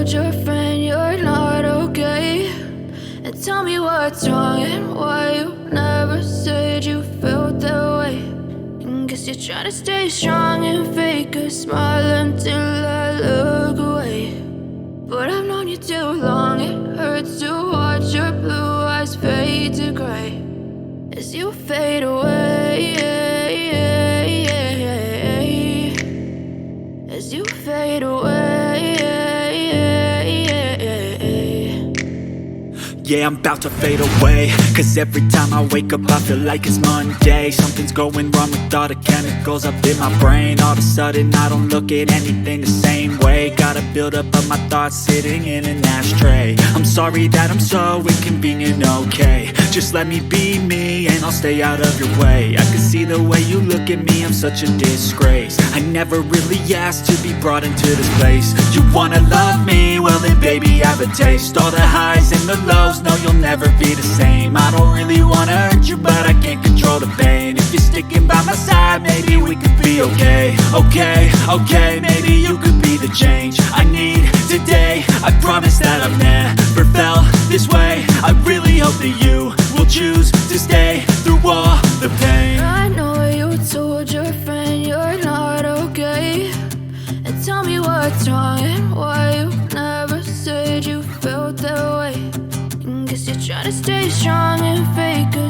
told your friend you're not okay, and tell me what's wrong and why you never said you felt that way. And guess you're trying to stay strong and fake a smile until I look away. But I've known you too long, it hurts to watch your blue eyes fade to gray as you fade away, as you fade away. Yeah, I'm about to fade away, cause every time I wake up I feel like it's Monday. Something's going wrong with all the chemicals up in my brain. All of a sudden I don't look at anything the same way. Got a buildup of my thoughts sitting in an ashtray. I'm sorry that I'm so inconvenient, okay. Just let me be me and I'll stay out of your way. I can see the way you look at me, I'm such a disgrace. I never really asked to be brought into this place. You wanna love me? Well then baby, have a taste. All the highs and the lows, no, you'll never be the same. I don't really wanna hurt you, but I can't control the pain. If you're sticking by my side, maybe we could be okay. Okay, maybe you could be the change I need today. I promise that I've never felt this way. I really hope that you will choose to stay through all the pain. I know you told your friend you're not okay, and tell me what's wrong and why you never said you felt that way. And guess you're trying to stay strong and fake a